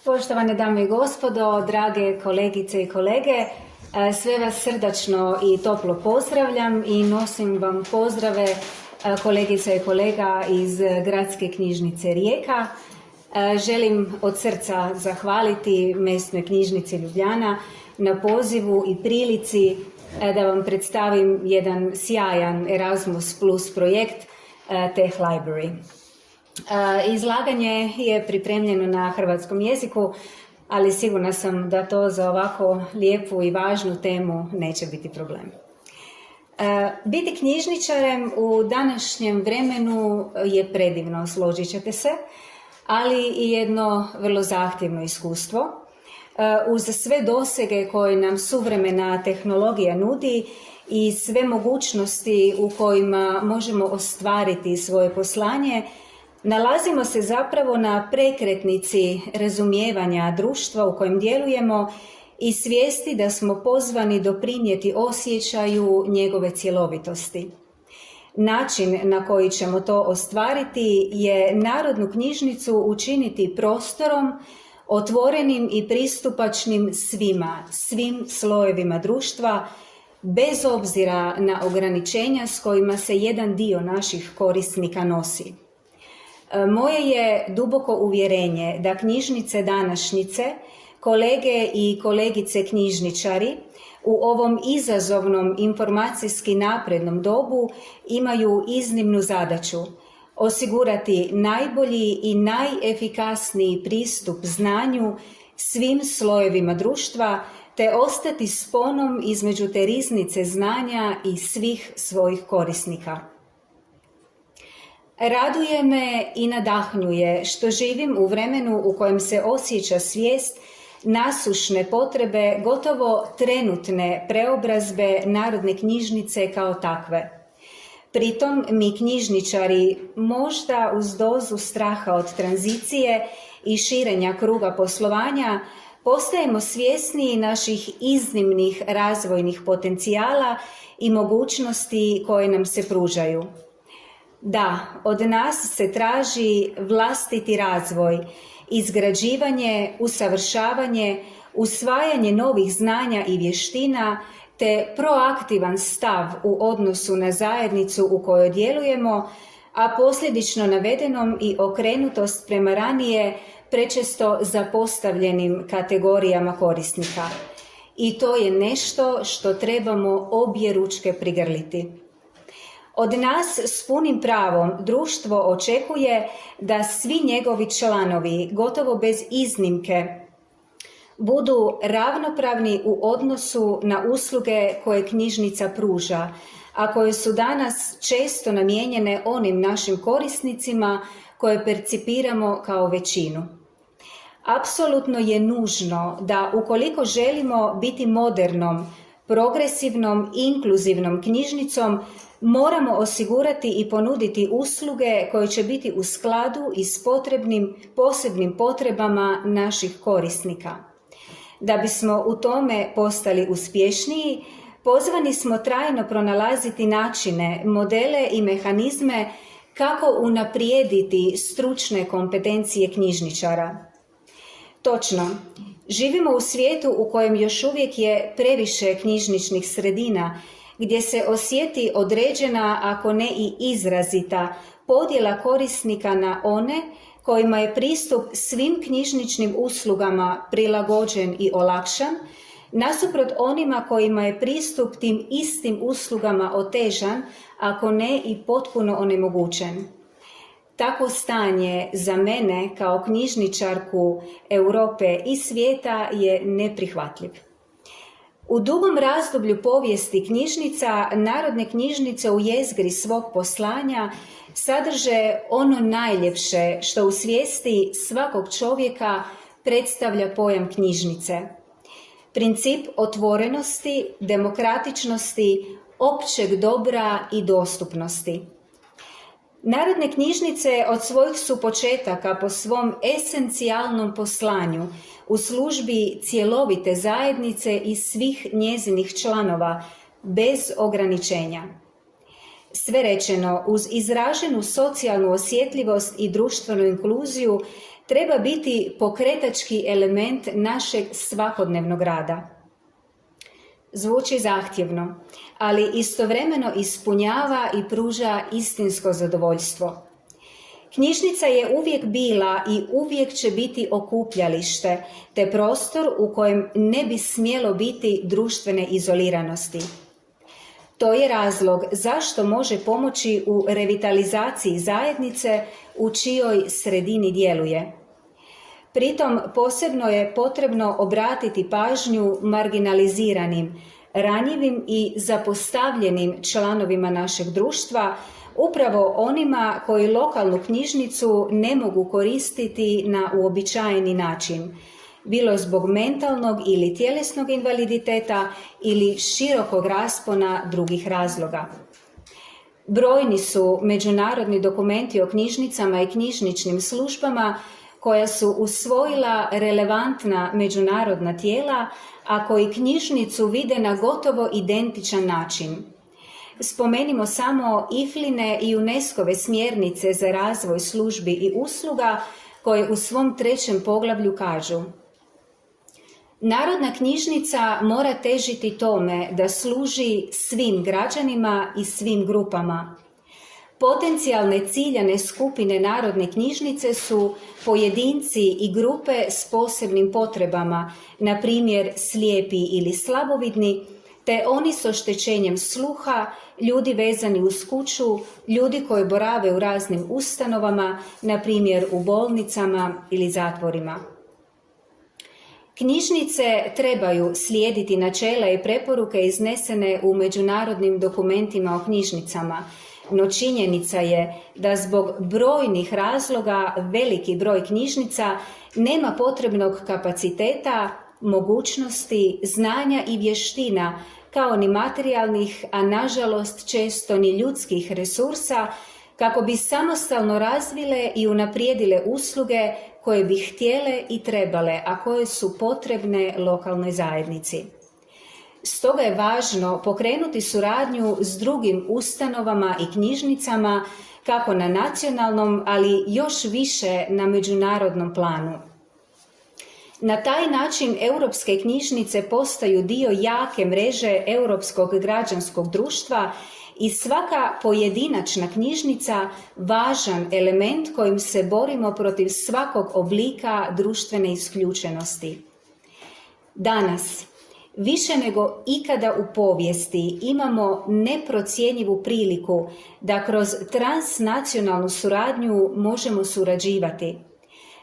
Poštovane dame i gospodo, drage kolegice i kolege, sve vas srdačno i toplo pozdravljam i nosim vam pozdrave kolegica i kolega iz Gradske knjižnice Rijeka. Želim od srca zahvaliti Mesnoj knjižnici Ljubljana na pozivu i prilici da vam predstavim jedan sjajan Erasmus Plus projekt Tech Library. Izlaganje je pripremljeno na hrvatskom jeziku, ali sigurna sam da to za ovako lijepu i važnu temu neće biti problem. Biti knjižničarem u današnjem vremenu je predivno, složit ćete se, ali i jedno vrlo zahtjevno iskustvo. Uz sve dosege koje nam suvremena tehnologija nudi i sve mogućnosti u kojima možemo ostvariti svoje poslanje, nalazimo se zapravo na prekretnici razumijevanja društva u kojem djelujemo i svijesti da smo pozvani doprinijeti osjećaju njegove cjelovitosti. Način na koji ćemo to ostvariti je Narodnu knjižnicu učiniti prostorom otvorenim i pristupačnim svim slojevima društva, bez obzira na ograničenja s kojima se jedan dio naših korisnika nosi. Moje je duboko uvjerenje da knjižnice današnjice, kolege i kolegice knjižničari, u ovom izazovnom informacijski naprednom dobu imaju iznimnu zadaću osigurati najbolji i najefikasniji pristup znanju svim slojevima društva te ostati sponom između te riznice znanja i svih svojih korisnika. Raduje me i nadahnjuje što živim u vremenu u kojem se osjeća svijest nasušne potrebe, gotovo trenutne preobrazbe Narodne knjižnice kao takve. Pritom mi knjižničari, možda uz dozu straha od tranzicije i širenja kruga poslovanja, postajemo svjesni naših iznimnih razvojnih potencijala i mogućnosti koje nam se pružaju. Da, od nas se traži vlastiti razvoj, izgrađivanje, usavršavanje, usvajanje novih znanja i vještina, te proaktivan stav u odnosu na zajednicu u kojoj djelujemo, a posljedično navedenom i okrenutost prema ranije prečesto zapostavljenim kategorijama korisnika. I to je nešto što trebamo objeručke prigrliti. Od nas s punim pravom društvo očekuje da svi njegovi članovi, gotovo bez iznimke, budu ravnopravni u odnosu na usluge koje knjižnica pruža, a koje su danas često namijenjene onim našim korisnicima koje percipiramo kao većinu. Apsolutno je nužno da ukoliko želimo biti modernom, progresivnom, inkluzivnom knjižnicom, moramo osigurati i ponuditi usluge koje će biti u skladu i s posebnim potrebama naših korisnika. Da bismo u tome postali uspješniji, pozvani smo trajno pronalaziti načine, modele i mehanizme kako unaprijediti stručne kompetencije knjižničara. Točno, živimo u svijetu u kojem još uvijek je previše knjižničnih sredina, gdje se osjeti određena, ako ne i izrazita, podjela korisnika na one kojima je pristup svim knjižničnim uslugama prilagođen i olakšan, nasuprot onima kojima je pristup tim istim uslugama otežan, ako ne i potpuno onemogućen. Takvo stanje za mene kao knjižničarku Europe i svijeta je neprihvatljiv. U dugom razdoblju povijesti knjižnica, Narodne knjižnice u jezgri svog poslanja sadrže ono najljepše što u svijesti svakog čovjeka predstavlja pojam knjižnice. Princip otvorenosti, demokratičnosti, općeg dobra i dostupnosti. Narodne knjižnice od svojih su početaka po svom esencijalnom poslanju u službi cjelovite zajednice i svih njezinih članova, bez ograničenja. Sve rečeno, uz izraženu socijalnu osjetljivost i društvenu inkluziju treba biti pokretački element našeg svakodnevnog rada. Zvuči zahtjevno, ali istovremeno ispunjava i pruža istinsko zadovoljstvo. Knjižnica je uvijek bila i uvijek će biti okupljalište, te prostor u kojem ne bi smjelo biti društvene izoliranosti. To je razlog zašto može pomoći u revitalizaciji zajednice u čijoj sredini djeluje. Pritom posebno je potrebno obratiti pažnju marginaliziranim, ranjivim i zapostavljenim članovima našeg društva, upravo onima koji lokalnu knjižnicu ne mogu koristiti na uobičajeni način, bilo zbog mentalnog ili tjelesnog invaliditeta ili širokog raspona drugih razloga. Brojni su međunarodni dokumenti o knjižnicama i knjižničnim službama koja su usvojila relevantna međunarodna tijela, a koji knjižnicu vide na gotovo identičan način. Spomenimo samo IFLINE i UNESCO-ve smjernice za razvoj službi i usluga koje u svom 3. poglavlju kažu: Narodna knjižnica mora težiti tome da služi svim građanima i svim grupama. Potencijalne ciljane skupine Narodne knjižnice su pojedinci i grupe s posebnim potrebama, na primjer slijepi ili slabovidni, te oni s oštećenjem sluha, ljudi vezani uz kuću, ljudi koji borave u raznim ustanovama, na primjer u bolnicama ili zatvorima. Knjižnice trebaju slijediti načela i preporuke iznesene u međunarodnim dokumentima o knjižnicama, no činjenica je da zbog brojnih razloga veliki broj knjižnica nema potrebnog kapaciteta, mogućnosti, znanja i vještina, kao ni materijalnih, a nažalost često ni ljudskih resursa, kako bi samostalno razvile i unaprijedile usluge koje bi htjele i trebale, a koje su potrebne lokalnoj zajednici. Stoga je važno pokrenuti suradnju s drugim ustanovama i knjižnicama, kako na nacionalnom, ali još više na međunarodnom planu. Na taj način europske knjižnice postaju dio jake mreže europskog građanskog društva i svaka pojedinačna knjižnica važan element kojim se borimo protiv svakog oblika društvene isključenosti. Danas, više nego ikada u povijesti, imamo neprocjenjivu priliku da kroz transnacionalnu suradnju možemo surađivati,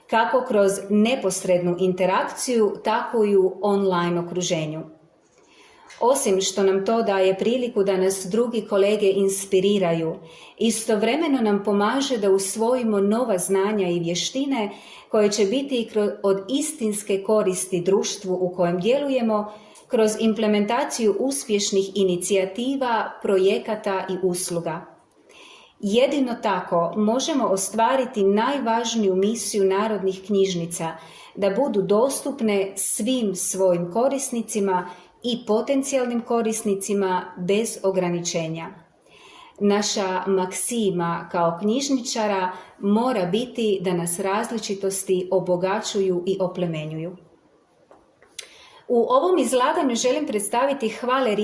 kako kroz neposrednu interakciju, tako i u online okruženju. Osim što nam to daje priliku da nas drugi kolege inspiriraju, istovremeno nam pomaže da usvojimo nova znanja i vještine koje će biti od istinske koristi društvu u kojem djelujemo, kroz implementaciju uspješnih inicijativa, projekata i usluga. Jedino tako možemo ostvariti najvažniju misiju narodnih knjižnica, da budu dostupne svim svojim korisnicima i potencijalnim korisnicima bez ograničenja. Naša maksima kao knjižničara mora biti da nas različitosti obogaćuju i oplemenjuju. U ovom izlaganju želim predstaviti hvale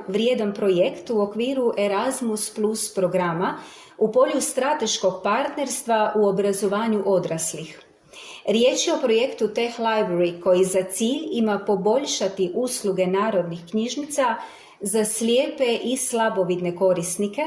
vrijedan projekt u okviru Erasmus Plus programa u polju strateškog partnerstva u obrazovanju odraslih. Riječ je o projektu Teh Library koji za cilj ima poboljšati usluge narodnih knjižnica za slijepe i slabovidne korisnike,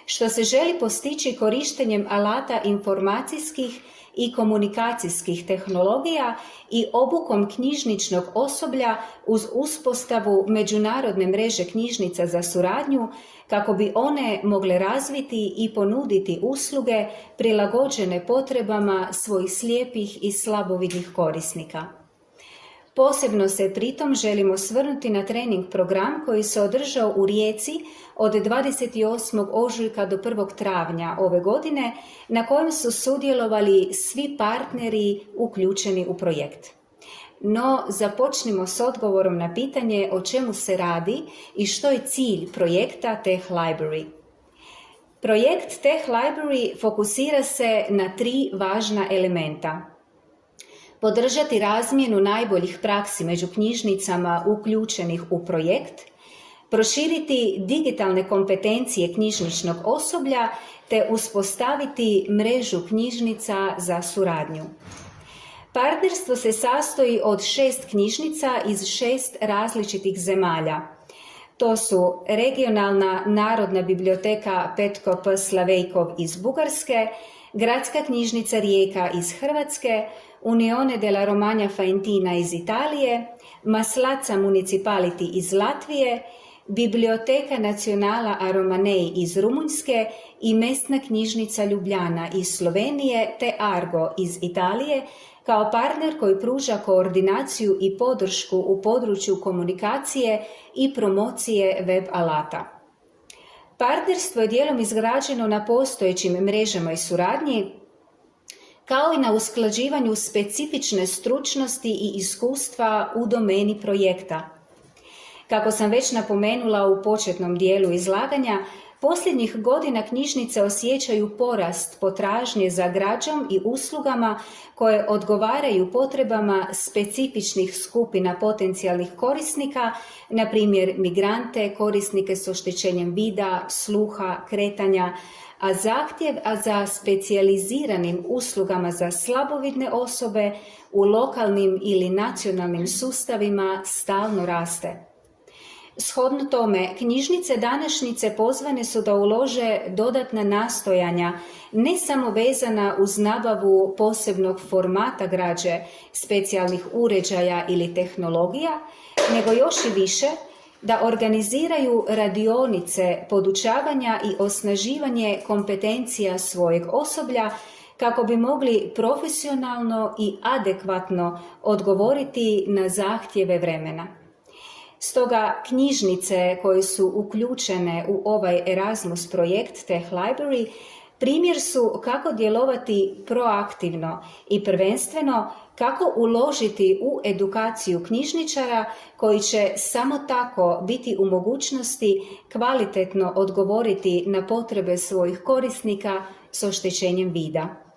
što se želi postići korištenjem alata informacijskih i komunikacijskih tehnologija i obukom knjižničnog osoblja uz uspostavu međunarodne mreže knjižnica za suradnju, kako bi one mogle razviti i ponuditi usluge prilagođene potrebama svojih slijepih i slabovidnih korisnika. Posebno se pritom želimo osvrnuti na trening program koji se održao u Rijeci od 28. ožujka do 1. travnja ove godine, na kojem su sudjelovali svi partneri uključeni u projekt. No, započnimo s odgovorom na pitanje o čemu se radi i što je cilj projekta Teh Library. Projekt Teh Library fokusira se na 3 važna elementa. Podržati razmjenu najboljih praksi među knjižnicama uključenih u projekt, proširiti digitalne kompetencije knjižničnog osoblja te uspostaviti mrežu knjižnica za suradnju. Partnerstvo se sastoji od 6 knjižnica iz 6 različitih zemalja. To su Regionalna narodna biblioteka Petko P. Slavejkov iz Bugarske, Gradska knjižnica Rijeka iz Hrvatske, Unione della Romagna Faentina iz Italije, Maslaca Municipality iz Latvije, Biblioteka Nacionala a Romanei iz Rumunjske i Mesna knjižnica Ljubljana iz Slovenije te Argo iz Italije, kao partner koji pruža koordinaciju i podršku u području komunikacije i promocije web alata. Partnerstvo je dijelom izgrađeno na postojećim mrežama i suradnji, kao i na usklađivanju specifične stručnosti i iskustva u domeni projekta. Kako sam već napomenula u početnom dijelu izlaganja, posljednjih godina knjižnice osjećaju porast potražnje za građom i uslugama koje odgovaraju potrebama specifičnih skupina potencijalnih korisnika, na primjer migrante, korisnike s oštećenjem vida, sluha, kretanja, a zahtjev za specijaliziranim uslugama za slabovidne osobe u lokalnim ili nacionalnim sustavima stalno raste. Shodno tome, knjižnice današnjice pozvane su da ulože dodatna nastojanja, ne samo vezana uz nabavu posebnog formata građe, specijalnih uređaja ili tehnologija, nego još i više da organiziraju radionice podučavanja i osnaživanje kompetencija svojeg osoblja kako bi mogli profesionalno i adekvatno odgovoriti na zahtjeve vremena. Stoga knjižnice koje su uključene u ovaj Erasmus projekt Teh Library primjer su kako djelovati proaktivno i prvenstveno kako uložiti u edukaciju knjižničara koji će samo tako biti u mogućnosti kvalitetno odgovoriti na potrebe svojih korisnika s oštećenjem vida.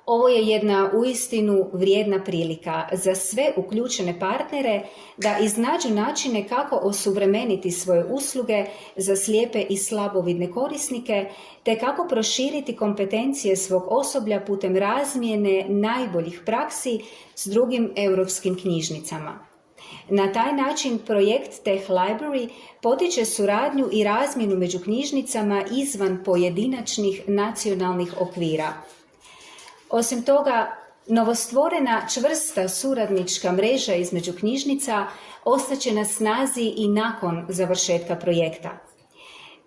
Ovo je jedna uistinu vrijedna prilika za sve uključene partnere da iznađu načine kako osuvremeniti svoje usluge za slijepe i slabovidne korisnike, te kako proširiti kompetencije svog osoblja putem razmjene najboljih praksi s drugim europskim knjižnicama. Na taj način projekt Teh Library potiče suradnju i razmjenu među knjižnicama izvan pojedinačnih nacionalnih okvira. Osim toga, novostvorena čvrsta suradnička mreža između knjižnica ostaće na snazi i nakon završetka projekta.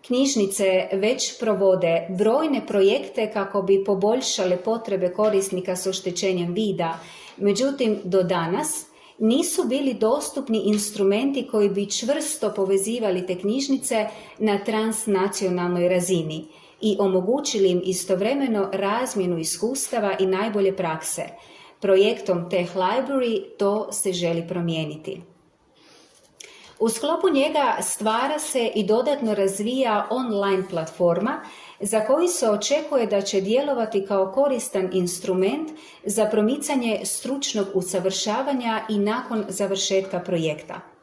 Knjižnice već provode brojne projekte kako bi poboljšale potrebe korisnika s oštećenjem vida, međutim do danas nisu bili dostupni instrumenti koji bi čvrsto povezivali te knjižnice na transnacionalnoj razini i omogućili im istovremeno razmjenu iskustava i najbolje prakse. Projektom Teh Library to se želi promijeniti. U sklopu njega stvara se i dodatno razvija online platforma za koju se očekuje da će djelovati kao koristan instrument za promicanje stručnog usavršavanja i nakon završetka projekta.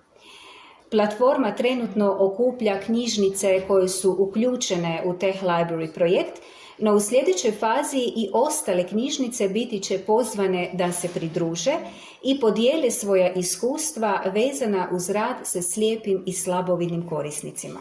Platforma trenutno okuplja knjižnice koje su uključene u Teh Library projekt, no u sljedećoj fazi i ostale knjižnice biti će pozvane da se pridruže i podijele svoja iskustva vezana uz rad sa slijepim i slabovidnim korisnicima.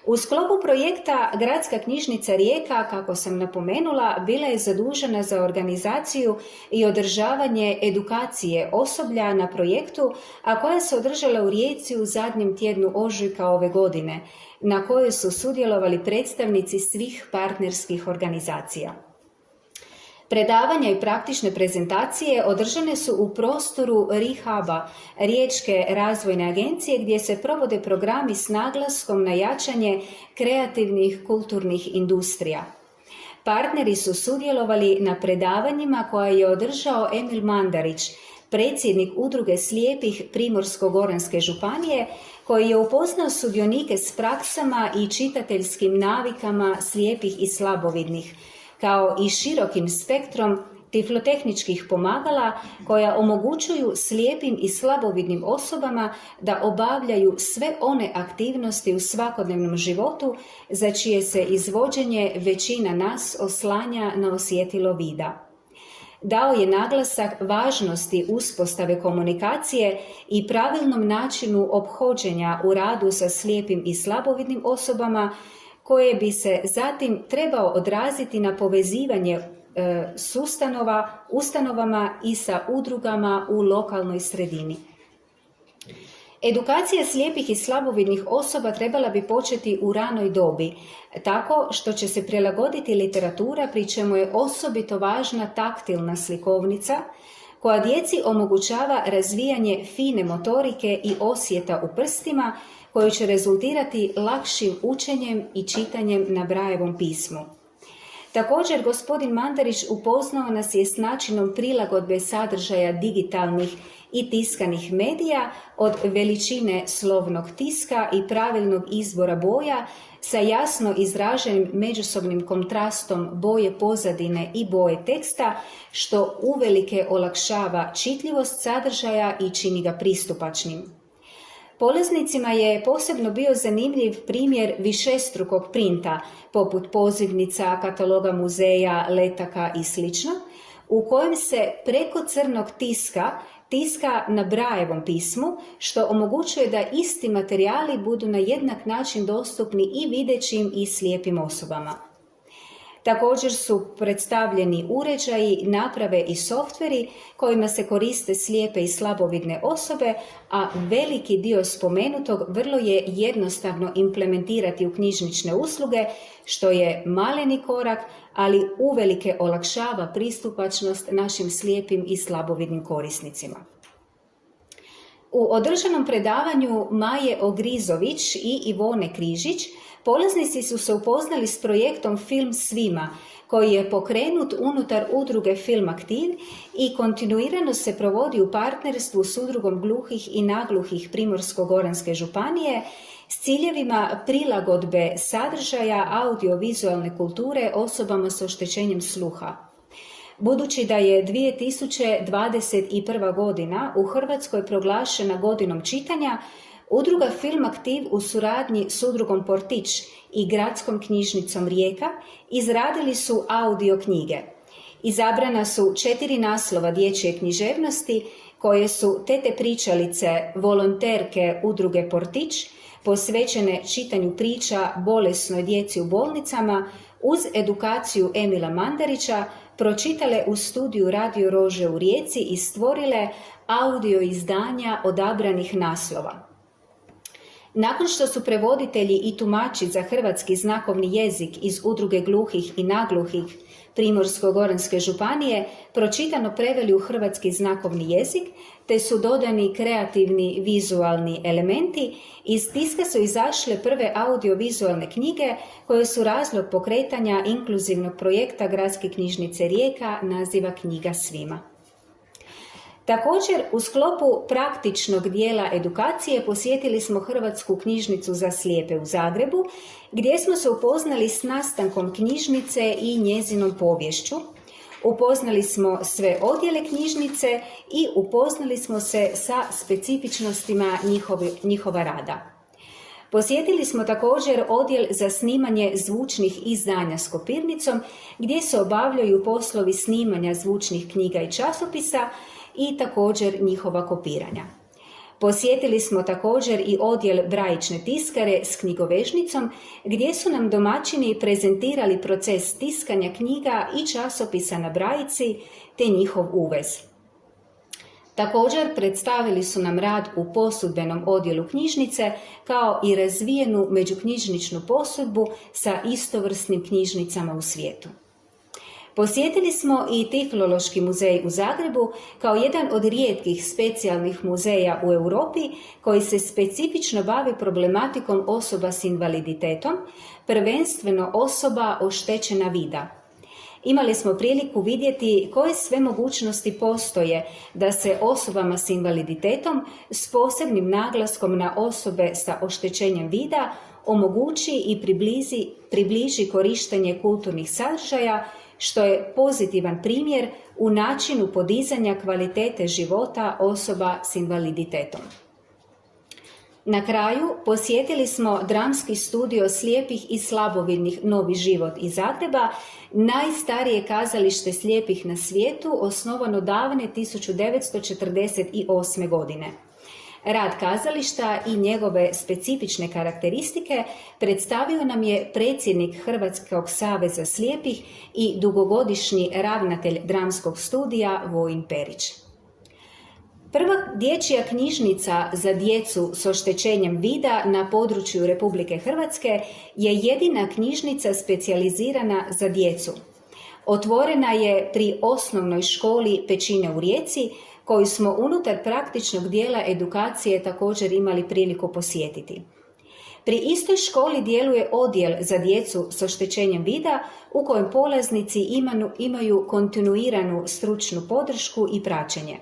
U sklopu projekta Gradska knjižnica Rijeka, kako sam napomenula, bila je zadužena za organizaciju i održavanje edukacije osoblja na projektu, a koja se održala u Rijeci u zadnjem tjednu ožujka ove godine, na kojoj su sudjelovali predstavnici svih partnerskih organizacija. Predavanja i praktične prezentacije održane su u prostoru Rehaba, Riječke razvojne agencije, gdje se provode programi s naglaskom na jačanje kreativnih kulturnih industrija. Partneri su sudjelovali na predavanjima koja je održao Emil Mandarić, predsjednik Udruge slijepih Primorsko-goranske županije, koji je upoznao sudionike s praksama i čitateljskim navikama slijepih i slabovidnih, kao i širokim spektrom tiflotehničkih pomagala koja omogućuju slijepim i slabovidnim osobama da obavljaju sve one aktivnosti u svakodnevnom životu za čije se izvođenje većina nas oslanja na osjetilo vida. Dao je naglasak važnosti uspostave komunikacije i pravilnom načinu ophođenja u radu sa slijepim i slabovidnim osobama, koje bi se zatim trebao odraziti na povezivanje s ustanovama i sa udrugama u lokalnoj sredini. Edukacija slijepih i slabovidnih osoba trebala bi početi u ranoj dobi, tako što će se prilagoditi literatura, pri čemu je osobito važna taktilna slikovnica, koja djeci omogućava razvijanje fine motorike i osjeta u prstima, koji će rezultirati lakšim učenjem i čitanjem na Brailleovom pismu. Također, gospodin Mandarić upoznao nas je s načinom prilagodbe sadržaja digitalnih i tiskanih medija, od veličine slovnog tiska i pravilnog izbora boja sa jasno izraženim međusobnim kontrastom boje pozadine i boje teksta, što uvelike olakšava čitljivost sadržaja i čini ga pristupačnim. Polaznicima je posebno bio zanimljiv primjer višestrukog printa, poput pozivnica, kataloga muzeja, letaka i sl., u kojem se preko crnog tiska na Brailleovom pismu, što omogućuje da isti materijali budu na jednak način dostupni i videćim i slijepim osobama. Također su predstavljeni uređaji, naprave i softveri kojima se koriste slijepe i slabovidne osobe, a veliki dio spomenutog vrlo je jednostavno implementirati u knjižnične usluge, što je maleni korak, ali uvelike olakšava pristupačnost našim slijepim i slabovidnim korisnicima. U održanom predavanju Maje Ogrizović i Ivone Križić polaznici su se upoznali s projektom Film svima, koji je pokrenut unutar udruge Film Aktiv i kontinuirano se provodi u partnerstvu s Udrugom gluhih i nagluhih Primorsko-goranske županije s ciljevima prilagodbe sadržaja audiovizualne kulture osobama s oštećenjem sluha. Budući da je 2021. godina u Hrvatskoj proglašena godinom čitanja, Udruga Film Aktiv u suradnji s Udrugom Portić i Gradskom knjižnicom Rijeka izradili su audio knjige. Izabrana su 4 naslova dječje književnosti, koje su Tete pričalice, volonterke Udruge Portić, posvećene čitanju priča bolesnoj djeci u bolnicama, uz edukaciju Emila Mandarića, pročitale u studiju Radio Rože u Rijeci i stvorile audio izdanja odabranih naslova. Nakon što su prevoditelji i tumači za hrvatski znakovni jezik iz Udruge gluhih i nagluhih Primorsko-goranske županije pročitano preveli u hrvatski znakovni jezik, te su dodani kreativni vizualni elementi, iz tiska su izašle prve audiovizualne knjige koje su razlog pokretanja inkluzivnog projekta Gradske knjižnice Rijeka naziva Knjiga svima. Također, u sklopu praktičnog dijela edukacije posjetili smo Hrvatsku knjižnicu za slijepe u Zagrebu, gdje smo se upoznali s nastankom knjižnice i njezinom poviješću. Upoznali smo sve odjele knjižnice i upoznali smo se sa specifičnostima njihova rada. Posjetili smo također odjel za snimanje zvučnih izdanja s kopirnicom, gdje se obavljaju poslovi snimanja zvučnih knjiga i časopisa i također njihova kopiranja. Posjetili smo također i odjel brajične tiskare s knjigovežnicom, gdje su nam domaćini prezentirali proces tiskanja knjiga i časopisa na brajici te njihov uvez. Također predstavili su nam rad u posudbenom odjelu knjižnice, kao i razvijenu međuknjižničnu posudbu sa istovrsnim knjižnicama u svijetu. Posjetili smo i Tiflološki muzej u Zagrebu kao jedan od rijetkih specijalnih muzeja u Europi koji se specifično bavi problematikom osoba s invaliditetom, prvenstveno osoba oštećena vida. imali smo priliku vidjeti koje sve mogućnosti postoje da se osobama s invaliditetom s posebnim naglaskom na osobe sa oštećenjem vida omogući i približi korištenje kulturnih sadržaja, što je pozitivan primjer u načinu podizanja kvalitete života osoba s invaliditetom. Na kraju posjetili smo dramski studio slijepih i slabovidnih Novi život iz Zagreba, najstarije kazalište slijepih na svijetu, osnovano davne 1948. godine. Rad kazališta i njegove specifične karakteristike predstavio nam je predsjednik Hrvatskog saveza slijepih i dugogodišnji ravnatelj dramskog studija Vojin Perić. Prva dječja knjižnica za djecu s oštećenjem vida na području Republike Hrvatske je jedina knjižnica specijalizirana za djecu. Otvorena je pri osnovnoj školi Pećine u Rijeci, koju smo unutar praktičnog dijela edukacije također imali priliku posjetiti. Pri istoj školi djeluje odjel za djecu s oštećenjem vida u kojem polaznici imaju kontinuiranu stručnu podršku i praćenje.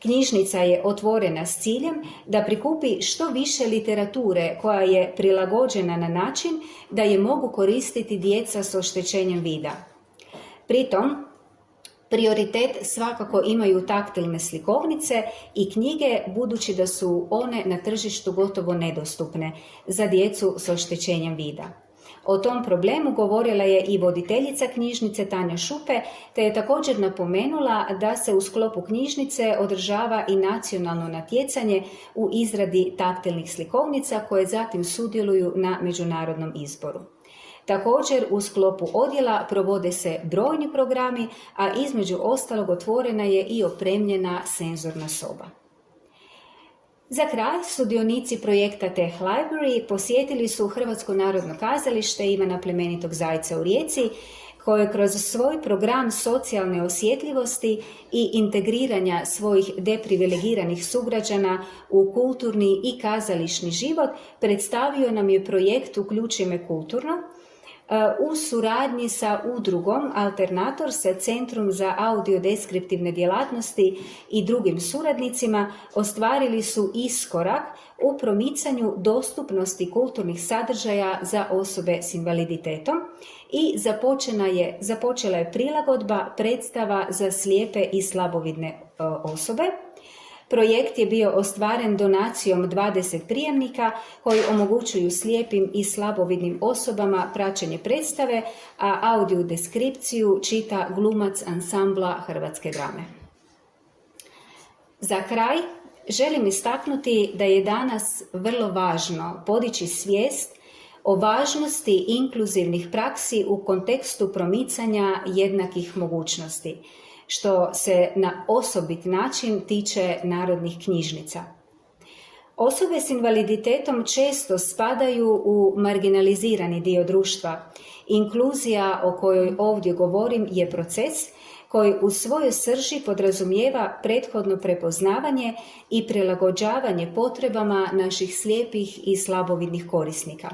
Knjižnica je otvorena s ciljem da prikupi što više literature koja je prilagođena na način da je mogu koristiti djeca s oštećenjem vida. Pritom, prioritet svakako imaju taktilne slikovnice i knjige, budući da su one na tržištu gotovo nedostupne za djecu s oštećenjem vida. O tom problemu govorila je i voditeljica knjižnice Tanja Šupe, te je također napomenula da se u sklopu knjižnice održava i nacionalno natjecanje u izradi taktilnih slikovnica koje zatim sudjeluju na međunarodnom izboru. Također u sklopu odjela provode se brojni programi, a između ostalog otvorena je i opremljena senzorna soba. Za kraj, sudionici projekta Teh Library posjetili su Hrvatsko narodno kazalište Ivana Plemenitog Zajca u Rijeci, koje kroz svoj program socijalne osjetljivosti i integriranja svojih deprivilegiranih sugrađana u kulturni i kazališni život predstavio nam je projekt Uključi me kulturno, u suradnji sa udrugom Alternator sa Centrom za audiodeskriptivne djelatnosti i drugim suradnicima ostvarili su iskorak u promicanju dostupnosti kulturnih sadržaja za osobe s invaliditetom i započela je prilagodba predstava za slijepe i slabovidne osobe. Projekt je bio ostvaren donacijom 20 prijemnika koji omogućuju slijepim i slabovidnim osobama praćenje predstave, a audiodeskripciju čita glumac ansambla Hrvatske drame. Za kraj želim istaknuti da je danas vrlo važno podići svijest o važnosti inkluzivnih praksi u kontekstu promicanja jednakih mogućnosti, što se na osobit način tiče narodnih knjižnica. Osobe s invaliditetom često spadaju u marginalizirani dio društva. Inkluzija o kojoj ovdje govorim je proces koji u svojoj srži podrazumijeva prethodno prepoznavanje i prilagođavanje potrebama naših slijepih i slabovidnih korisnika.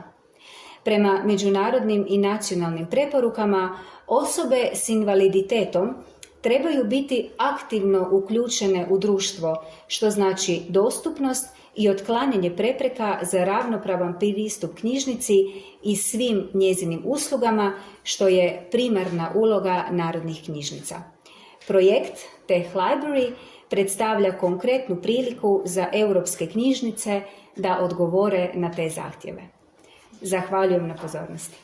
Prema međunarodnim i nacionalnim preporukama, osobe s invaliditetom trebaju biti aktivno uključene u društvo, što znači dostupnost i otklanjanje prepreka za ravnopravan pristup knjižnici i svim njezinim uslugama, što je primarna uloga narodnih knjižnica. Projekt Teh Library predstavlja konkretnu priliku za europske knjižnice da odgovore na te zahtjeve. Zahvaljujem na pozornosti.